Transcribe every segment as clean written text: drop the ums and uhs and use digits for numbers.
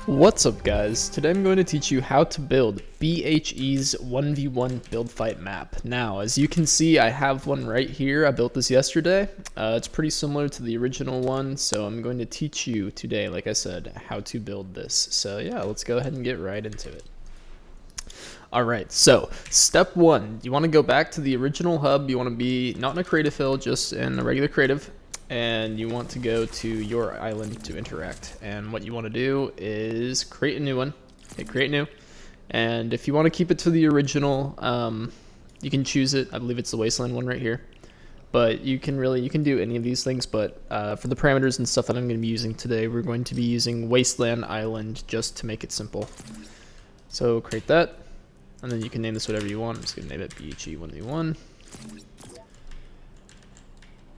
What's up guys, today I'm going to teach you how to build BHE's 1v1 build fight map. Now as you can see I have one right here. I built this yesterday. It's pretty similar to the original one, so I'm going to teach you today, like I said, how to build this. So yeah, let's go ahead and get right into it. Alright, so step one, you want to go back to the original hub. You want to be not in a creative field, just in a regular creative. And you want to go to your island to interact. And what you want to do is create a new one. Hit create new. And if you want to keep it to the original, you can choose it. I believe it's the wasteland one right here. But you can do any of these things. But for the parameters and stuff that I'm going to be using today, we're going to be using wasteland island just to make it simple. So create that. And then you can name this whatever you want. I'm just going to name it BHE 1v1.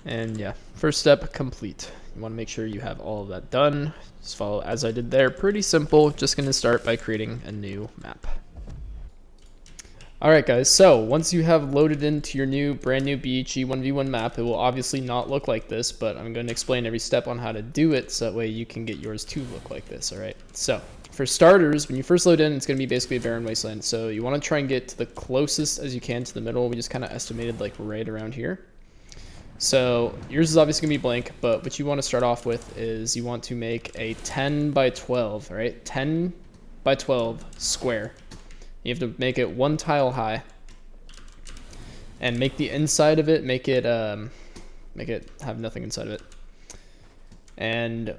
And yeah, first step complete. You want to make sure you have all of that done. Just follow as I did there. Pretty simple. Just going to start by creating a new map. Alright guys, so once you have loaded into your brand new BHE 1v1 map, it will obviously not look like this, but I'm going to explain every step on how to do it so that way you can get yours to look like this. Alright, so for starters, when you first load in, it's going to be basically a barren wasteland. So you want to try and get to the closest as you can to the middle. We just kind of estimated like right around here. So yours is obviously going to be blank, but what you want to start off with is you want to make a 10 by 12, all right? 10 by 12 square. You have to make it one tile high and make the inside of it, make it have nothing inside of it. And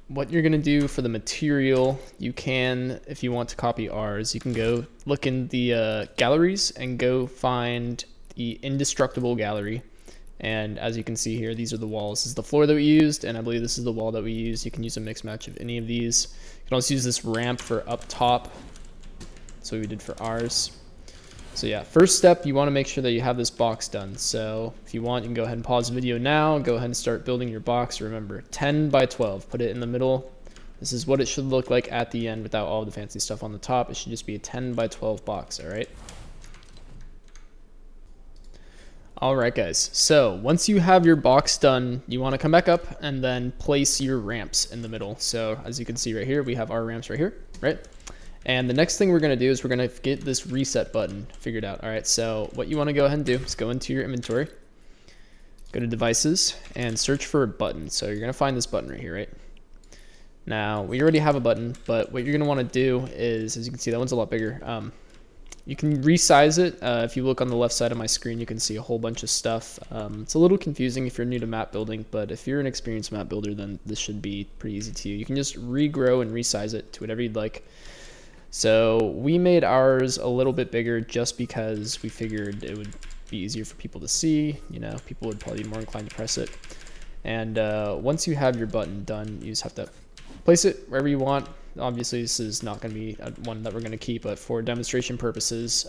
what you're going to do for the material, you can, if you want to copy ours, you can go look in the galleries and go find the indestructible gallery. And as you can see here, these are the walls. This is the floor that we used, and I believe this is the wall that we used. You can use a mix match of any of these. You can also use this ramp for up top. That's what we did for ours. So yeah, first step, you want to make sure that you have this box done. So if you want, you can go ahead and pause the video now. Go ahead and start building your box. Remember, 10 by 12. Put it in the middle. This is what it should look like at the end without all the fancy stuff on the top. It should just be a 10 by 12 box, all right? Alright guys, so once you have your box done, you want to come back up and then place your ramps in the middle. So as you can see right here, we have our ramps right here, right? And the next thing we're going to do is we're going to get this reset button figured out. Alright, so what you want to go ahead and do is go into your inventory, go to devices, and search for a button. So you're going to find this button right here, right? Now, we already have a button, but what you're going to want to do is, as you can see, that one's a lot bigger. You can resize it. If you look on the left side of my screen, you can see a whole bunch of stuff. It's a little confusing if you're new to map building, but if you're an experienced map builder, then this should be pretty easy to you. You can just regrow and resize it to whatever you'd like. So we made ours a little bit bigger just because we figured it would be easier for people to see. You know, people would probably be more inclined to press it. And once you have your button done, you just have to place it wherever you want. Obviously, this is not going to be one that we're going to keep, but for demonstration purposes,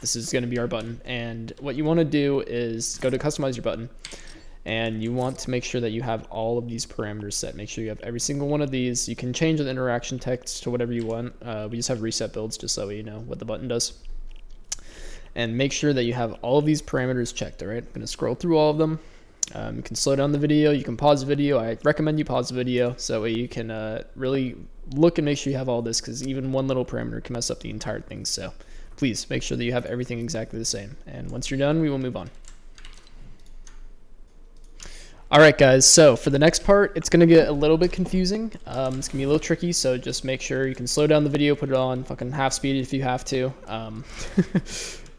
this is going to be our button. And what you want to do is go to customize your button, and you want to make sure that you have all of these parameters set. Make sure you have every single one of these. You can change the interaction text to whatever you want. We just have reset builds just so you know what the button does. And make sure that you have all of these parameters checked, all right? I'm going to scroll through all of them. You can slow down the video, you can pause the video. I recommend you pause the video so that way you can really look and make sure you have all this, because even one little parameter can mess up the entire thing. So please make sure that you have everything exactly the same. And once you're done, we will move on. Alright guys, so for the next part, it's going to get a little bit confusing. It's going to be a little tricky, so just make sure you can slow down the video, put it on fucking half speed if you have to.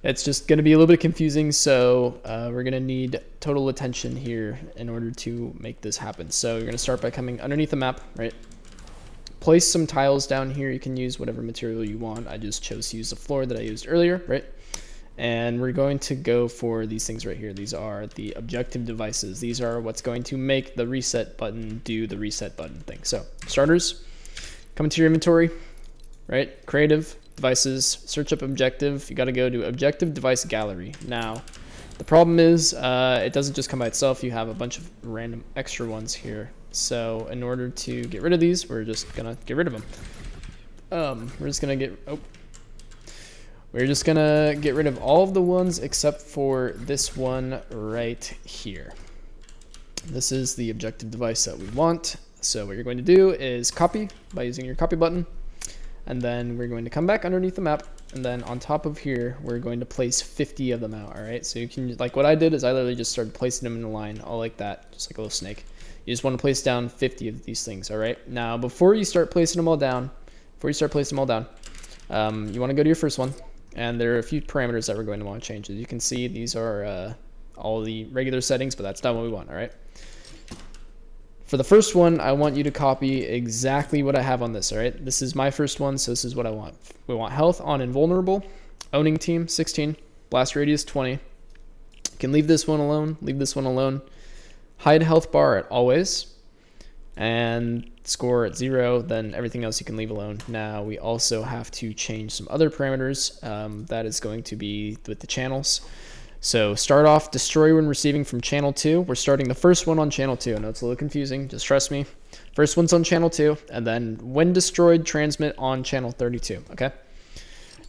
It's just going to be a little bit confusing, so we're going to need total attention here in order to make this happen. So you're going to start by coming underneath the map, right? Place some tiles down here. You can use whatever material you want. I just chose to use the floor that I used earlier, right? And we're going to go for these things right here. These are the objective devices. These are what's going to make the reset button do the reset button thing. So starters, come into your inventory, right? Creative. Devices, search up objective. You got to go to objective device gallery. Now, the problem is it doesn't just come by itself. You have a bunch of random extra ones here. So in order to get rid of these, we're just gonna get rid of them. We're just gonna get rid of all of the ones except for this one right here. This is the objective device that we want. So what you're going to do is copy by using your copy button, and then we're going to come back underneath the map, and then on top of here, we're going to place 50 of them out, all right? So you can, like what I did is I literally just started placing them in a line, all like that, just like a little snake. You just want to place down 50 of these things, all right? Now, before you start placing them all down, you want to go to your first one, and there are a few parameters that we're going to want to change. As you can see, these are all the regular settings, but that's not what we want, all right? For the first one, I want you to copy exactly what I have on this, all right? This is my first one, so this is what I want. We want health on invulnerable, owning team 16, blast radius 20. You can leave this one alone, hide health bar at always, and score at 0, then everything else you can leave alone. Now, we also have to change some other parameters. That is going to be with the channels. So start off destroy when receiving from channel 2. We're starting the first one on channel 2. I know it's a little confusing, just trust me. First one's on channel 2, and then when destroyed, transmit on channel 32, okay?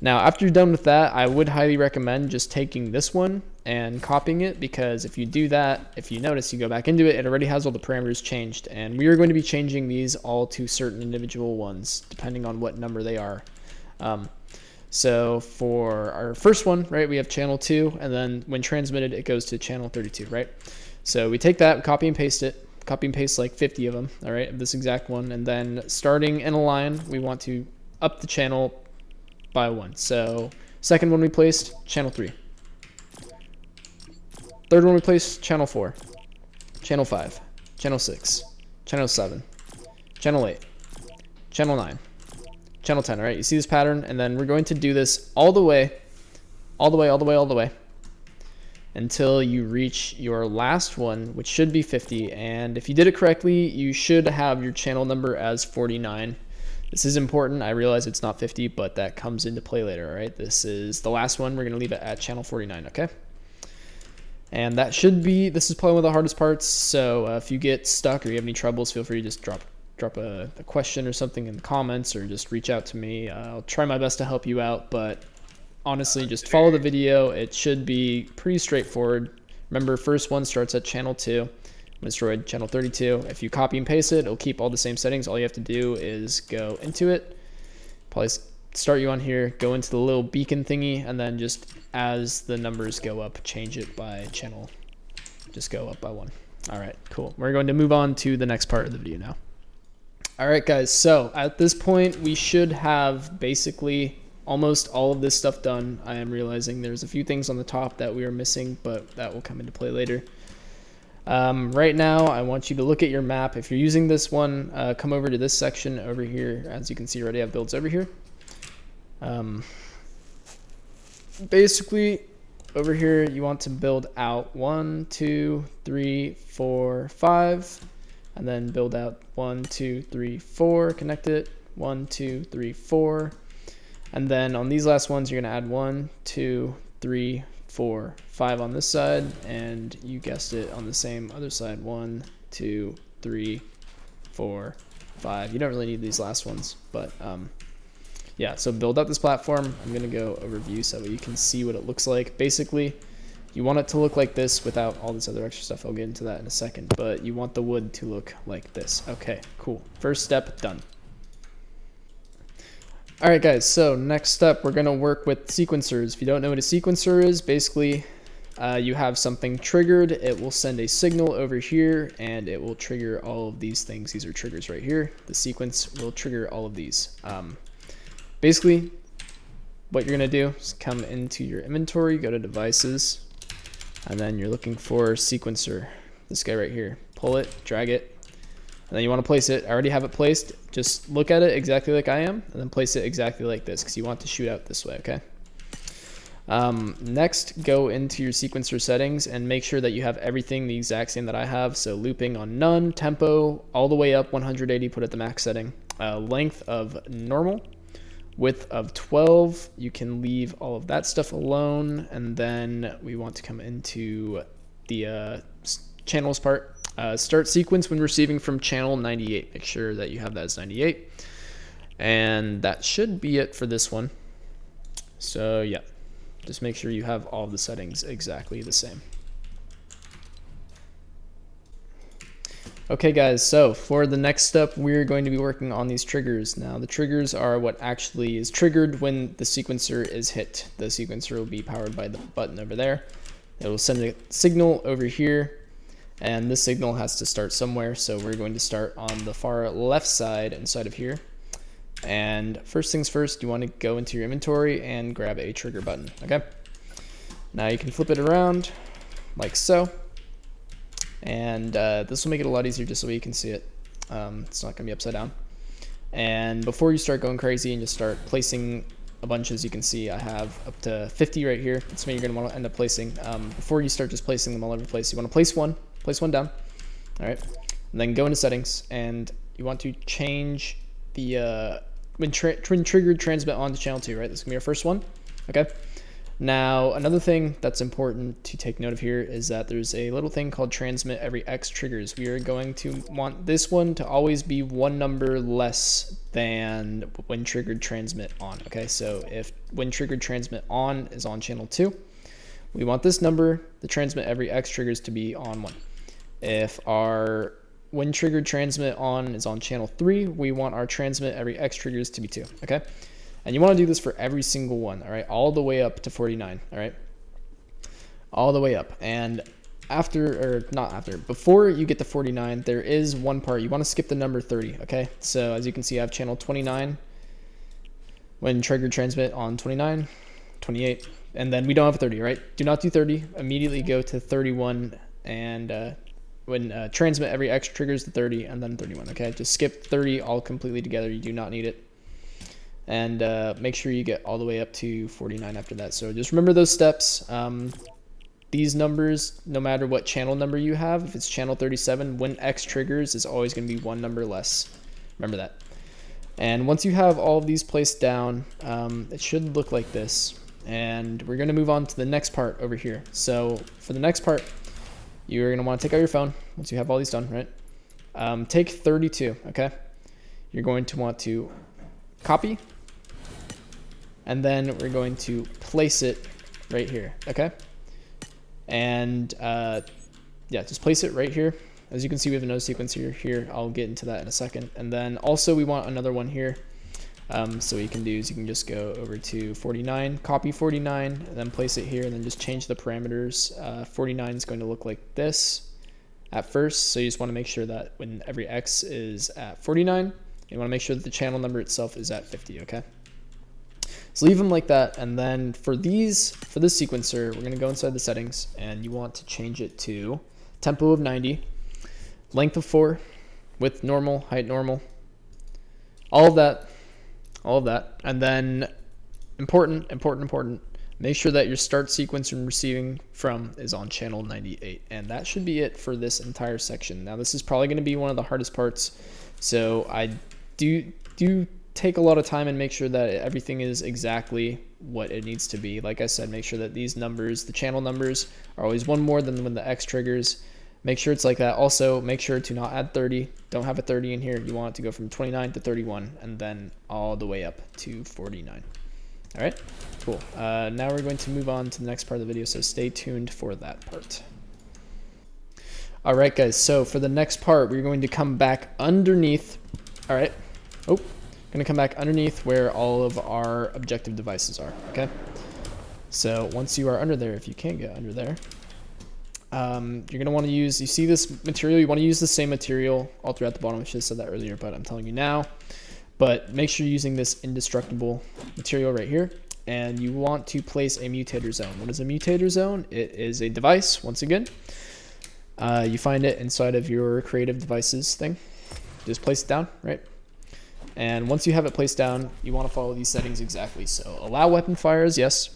Now, after you're done with that, I would highly recommend just taking this one and copying it, because if you do that, if you notice, you go back into it, it already has all the parameters changed, and we are going to be changing these all to certain individual ones, depending on what number they are. So for our first one, right, we have channel 2, and then when transmitted, it goes to channel 32, right? So we take that, copy and paste it, copy and paste like 50 of them, all right, of this exact one, and then starting in a line, we want to up the channel by 1. So second one we placed, channel 3. Third one we placed, channel 4, channel 5, channel 6, channel 7, channel 8, channel 9. Channel 10, all right? You see this pattern, and then we're going to do this all the way until you reach your last one, which should be 50. And if you did it correctly, you should have your channel number as 49. This is important. I realize it's not 50, but that comes into play later, all right? This is the last one. We're going to leave it at channel 49, okay? And that should be, this is probably one of the hardest parts. So if you get stuck or you have any troubles, feel free to just drop a question or something in the comments, or just reach out to me. I'll try my best to help you out, but honestly, just follow the video. It should be pretty straightforward. Remember, first one starts at channel 2, destroyed channel 32. If you copy and paste it, it'll keep all the same settings. All you have to do is go into it, probably start you on here, go into the little beacon thingy, and then just as the numbers go up, change it by channel, just go up by 1. All right, cool. We're going to move on to the next part of the video now. All right, guys, so at this point, we should have basically almost all of this stuff done. I am realizing there's a few things on the top that we are missing, but that will come into play later. Right now, I want you to look at your map. If you're using this one, come over to this section over here. As you can see, I already have builds over here. Basically, over here, you want to build out 1, 2, 3, 4, 5. And then build out 1, 2, 3, 4, connect it, 1, 2, 3, 4. And then on these last ones, you're gonna add 1, 2, 3, 4, 5 on this side, and you guessed it, on the same other side, 1, 2, 3, 4, 5. You don't really need these last ones, but yeah, so build out this platform. I'm gonna go overview so that you can see what it looks like. Basically, you want it to look like this without all this other extra stuff. I'll get into that in a second, but you want the wood to look like this. Okay, cool. First step done. All right, guys, so next step, we're gonna work with sequencers. If you don't know what a sequencer is, basically you have something triggered. It will send a signal over here, and it will trigger all of these things. These are triggers right here. The sequence will trigger all of these. Basically, what you're gonna do is come into your inventory, go to devices, and then you're looking for sequencer, this guy right here. Pull it, drag it, and then you want to place it. I already have it placed. Just look at it exactly like I am, and then place it exactly like this, because you want to shoot out this way, okay? Next, go into your sequencer settings and make sure that you have everything the exact same that I have. So looping on none, tempo all the way up 180, put at the max setting. Length of normal. Width of 12, you can leave all of that stuff alone, and then we want to come into the channels part. Start sequence when receiving from channel 98. Make sure that you have that as 98. And that should be it for this one. So yeah, just make sure you have all of the settings exactly the same. Okay guys, so for the next step, we're going to be working on these triggers. Now the triggers are what actually is triggered when the sequencer is hit. The sequencer will be powered by the button over there. It will send a signal over here, and this signal has to start somewhere. So we're going to start on the far left side inside of here. And first things first, you want to go into your inventory and grab a trigger button, okay? Now you can flip it around like so. And this will make it a lot easier just so you can see it. It's not going to be upside down. And before you start going crazy and just start placing a bunch, as you can see, I have up to 50 right here. That's what you're going to want to end up placing. Before you start just placing them all over the place, you want to place one down. All right. And then go into settings, and you want to change the when triggered transmit on to channel 2, right? This is going to be our first one. Okay. Now, another thing that's important to take note of here is that there's a little thing called transmit every X triggers. We are going to want this one to always be one number less than when triggered transmit on, okay? So if when triggered transmit on is on channel 2, we want this number, the transmit every X triggers, to be on 1. If our when triggered transmit on is on channel 3, we want our transmit every X triggers to be 2, okay? And you want to do this for every single one, all right, all the way up to 49, all right, all the way up. And before you get to 49, there is one part. You want to skip the number 30, okay? So as you can see, I have channel 29, when triggered transmit on 29, 28, and then we don't have 30, right? Do not do 30. Immediately go to 31, and when transmit every X triggers to 30, and then 31, okay? Just skip 30 all completely together. You do not need it. And make sure you get all the way up to 49 after that. So just remember those steps. These numbers, no matter what channel number you have, if it's channel 37, when X triggers is always going to be one number less. Remember that. And once you have all of these placed down, it should look like this. And we're going to move on to the next part over here. So for the next part, you're going to want to take out your phone once you have all these done, right? Take 32, okay? You're going to want to copy, and then we're going to place it right here, okay? And yeah, just place it right here. As you can see, we have another sequence here. I'll get into that in a second. And then also we want another one here. So what you can do is you can just go over to 49, copy 49, and then place it here, and then just change the parameters. 49 is going to look like this at first. So you just want to make sure that when every X is at 49, you want to make sure that the channel number itself is at 50, okay? So leave them like that, and then for this sequencer, we're going to go inside the settings, and you want to change it to tempo of 90, length of 4, width normal, height normal, all of that, and then important, make sure that your start sequence and receiving from is on channel 98, and that should be it for this entire section. Now this is probably going to be one of the hardest parts, so I do take a lot of time and make sure that everything is exactly what it needs to be. Like I said, make sure that these numbers, the channel numbers, are always one more than when the X triggers. Make sure it's like that. Also, make sure to not add 30. Don't have a 30 in here. You want it to go from 29 to 31 and then all the way up to 49. All right, cool. Now we're going to move on to the next part of the video, so stay tuned for that part. All right, guys, so for the next part, we're going to come back underneath. All right. Oh. Going to come back underneath where all of our objective devices are, okay? So once you are under there, if you can't get under there, you're going to want to use, you see this material, you want to use the same material all throughout the bottom. I should have said that earlier, but I'm telling you now. But make sure you're using this indestructible material right here, and you want to place a mutator zone. What is a mutator zone? It is a device, once again. You find it inside of your creative devices thing. Just place it down, right? And once you have it placed down, you want to follow these settings exactly. So allow weapon fires, yes.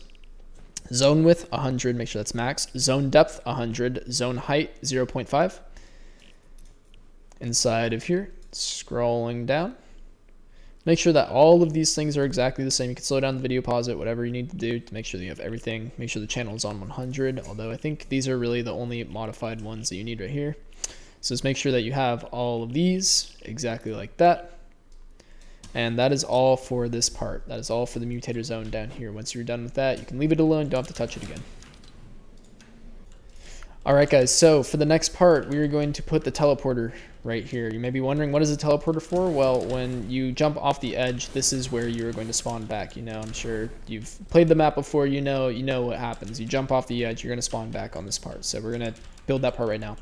Zone width 100, make sure that's max. Zone depth 100, zone height 0.5. Inside of here, scrolling down. Make sure that all of these things are exactly the same. You can slow down the video, pause it, whatever you need to do to make sure that you have everything. Make sure the channel is on 100, although I think these are really the only modified ones that you need right here. So just make sure that you have all of these exactly like that. And that is all for this part. That is all for the mutator zone down here. Once you're done with that, you can leave it alone. Don't have to touch it again. All right, guys, so for the next part, we are going to put the teleporter right here. You may be wondering, what is a teleporter for? Well, when you jump off the edge, this is where you're going to spawn back. You know, I'm sure you've played the map before, you know what happens. You jump off the edge, you're going to spawn back on this part. So we're going to build that part right now.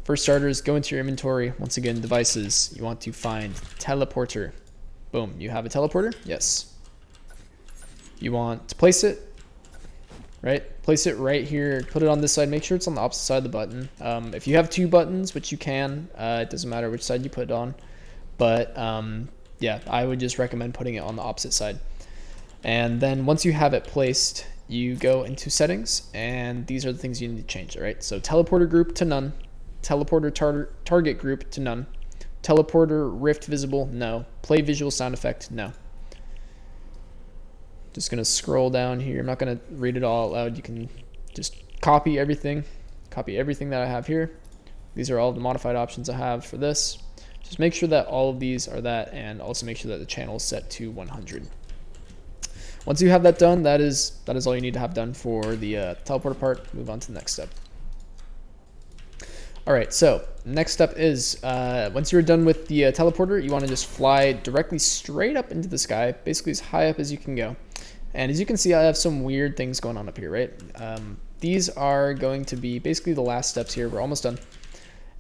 For starters, go into your inventory. Once again, devices, you want to find teleporter. Boom, you have a teleporter? Yes. You want to place it, right? Place it right here, put it on this side, make sure it's on the opposite side of the button. If you have 2 buttons, which you can, it doesn't matter which side you put it on, but yeah, I would just recommend putting it on the opposite side. And then once you have it placed, you go into settings, and these are the things you need to change, all right? So teleporter group to none, teleporter target group to none, teleporter rift visible, no, play visual sound effect, no. Just gonna scroll down here. I'm not gonna read it all out loud. You can just copy everything that I have here. These are all the modified options I have for this. Just make sure that all of these are that, and also make sure that the channel is set to 100. Once you have that done, that is all you need to have done for the teleporter part. Move on to the next step. All right, so next step is once you're done with the teleporter, you want to just fly directly straight up into the sky, basically as high up as you can go. And as you can see, I have some weird things going on up here, right? These are going to be basically the last steps here. We're almost done.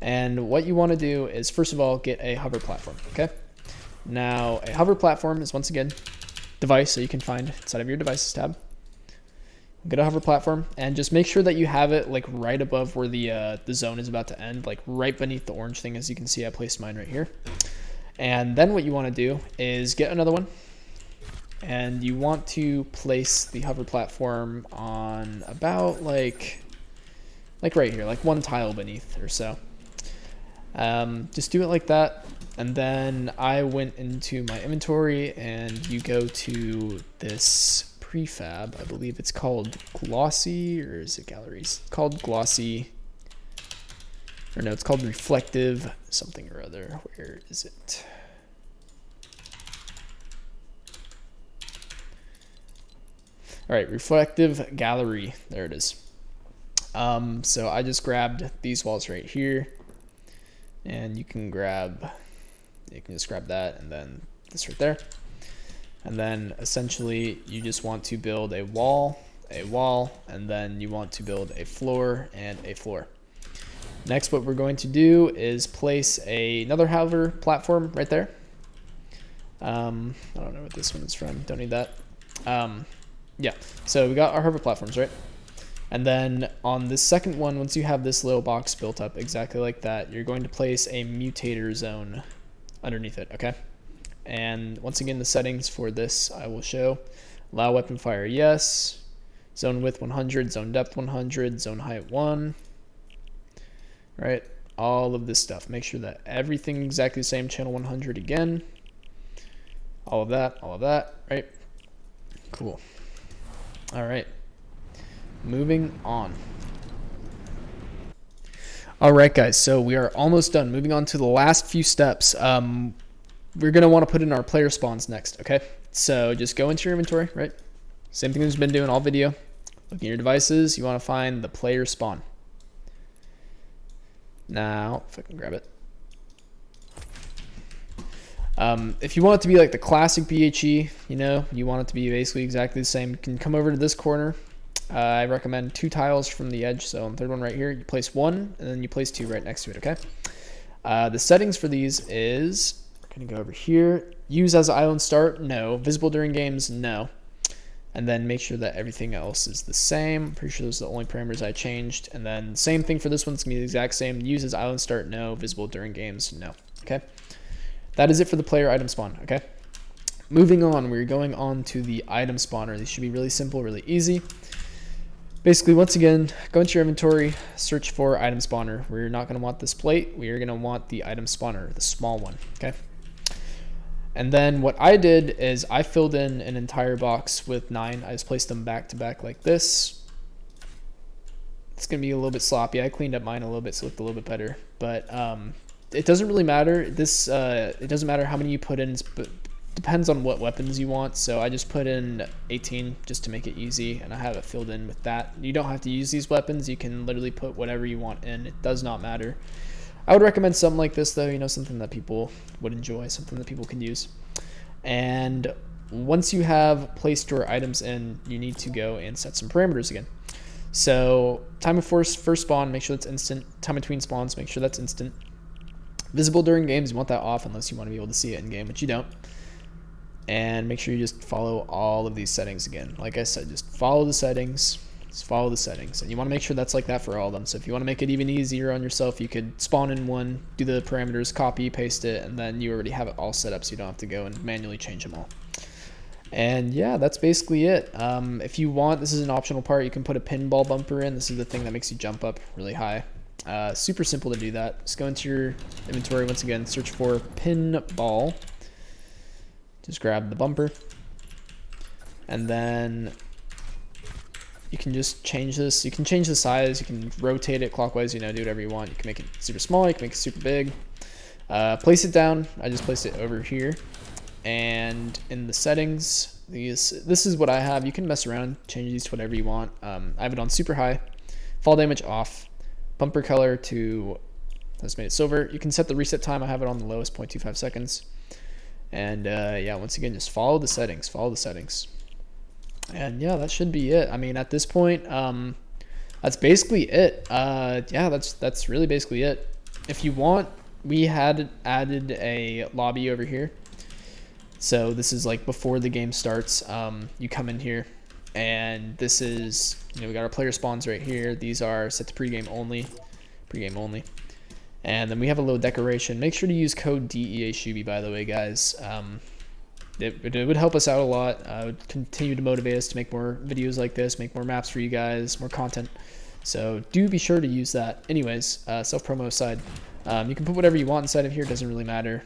And what you want to do is, first of all, get a hover platform, okay? Now, a hover platform is, once again, device, so you can find inside of your devices tab. Get a hover platform, and just make sure that you have it like right above where the zone is about to end, like right beneath the orange thing. As you can see, I placed mine right here. And then what you want to do is get another one, and you want to place the hover platform on about like right here, like 1 tile beneath or so. Just do it like that. And then I went into my inventory, and you go to this prefab. I believe it's called glossy, or is it galleries? It's called glossy, or no, it's called reflective something or other. Where is it? All right, reflective gallery. There it is. So I just grabbed these walls right here, and you can just grab that, and then this right there. And then essentially you just want to build a wall, and then you want to build a floor and a floor. Next, what we're going to do is place another hover platform right there. I don't know what this one's from, don't need that. Yeah, so we got our hover platforms, right? And then on this second one, once you have this little box built up exactly like that, you're going to place a mutator zone underneath it, okay? And once again, the settings for this I will show. Allow weapon fire, yes. Zone width 100, zone depth 100, zone height 1. Right, all of this stuff. Make sure that everything exactly the same, channel 100 again. All of that, right? Cool. All right, moving on. All right, guys, so we are almost done. Moving on to the last few steps. We're going to want to put in our player spawns next, okay? So just go into your inventory, right? Same thing as we've been doing all video. Look at your devices. You want to find the player spawn. Now, if I can grab it. If you want it to be like the classic BHE, you know, you want it to be basically exactly the same, you can come over to this corner. I recommend 2 tiles from the edge. So on the third one right here, you place 1, and then you place 2 right next to it, okay? The settings for these is... Gonna go over here. Use as island start, no. Visible during games, no. And then make sure that everything else is the same. I'm pretty sure those are the only parameters I changed. And then same thing for this one. It's gonna be the exact same. Use as island start, no. Visible during games, no. Okay. That is it for the player item spawn. Okay. Moving on, we're going on to the item spawner. These should be really simple, really easy. Basically, once again, go into your inventory, search for item spawner. We're not gonna want this plate. We are gonna want the item spawner, the small one. Okay. And then what I did is I filled in an entire box with 9. I just placed them back to back like this. It's going to be a little bit sloppy. I cleaned up mine a little bit so it looked a little bit better. But it doesn't really matter. It doesn't matter how many you put in. depends on what weapons you want. So I just put in 18 just to make it easy, and I have it filled in with that. You don't have to use these weapons. You can literally put whatever you want in. It does not matter. I would recommend something like this though, you know, something that people would enjoy, something that people can use. And once you have placed your items in, you need to go and set some parameters again. So time of first spawn, make sure that's instant. Time between spawns, make sure that's instant. Visible during games, you want that off unless you want to be able to see it in game, which you don't. And make sure you just follow all of these settings again. Like I said, just follow the settings. Just follow the settings, and you want to make sure that's like that for all of them. So if you want to make it even easier on yourself, you could spawn in one, do the parameters, copy, paste it, and then you already have it all set up, so you don't have to go and manually change them all. And yeah, that's basically it. If you want, this is an optional part, you can put a pinball bumper in. This is the thing that makes you jump up really high. Super simple to do that. Just go into your inventory once again, search for pinball. Just grab the bumper, and then you can just change this. You can change the size. You can rotate it clockwise, you know, do whatever you want. You can make it super small. You can make it super big. Place it down. I just placed it over here. And in the settings, this is what I have. You can mess around, change these to whatever you want. I have it on super high, fall damage off, bumper color to, I just made it silver. You can set the reset time. I have it on the lowest, 0.25 seconds. And yeah, once again, just follow the settings, And yeah, that should be it. I mean, at this point, that's basically it. Yeah, that's really basically it. If you want, we had added a lobby over here. So this is like before the game starts. You come in here, and this is, you know, we got our player spawns right here. These are set to pregame only. And then we have a little decoration. Make sure to use code DEASHUBI, by the way, guys. It would help us out a lot. It would continue to motivate us to make more videos like this, make more maps for you guys, more content. So do be sure to use that. Anyways, self-promo aside, you can put whatever you want inside of here. It doesn't really matter,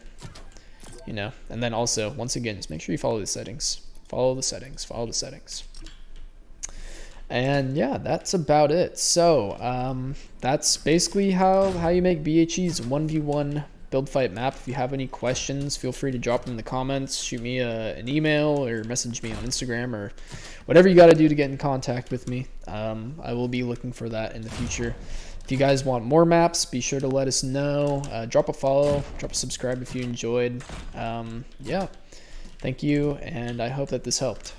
you know. And then also, once again, just make sure you follow the settings. Follow the settings. And yeah, that's about it. So that's basically how you make BHE's 1v1 build fight map. If you have any questions, feel free to drop them in the comments, shoot me an email, or message me on Instagram, or whatever you got to do to get in contact with me. I will be looking for that in the future. If you guys want more maps, be sure to let us know. Drop a follow, drop a subscribe if you enjoyed. Yeah, thank you, and I hope that this helped.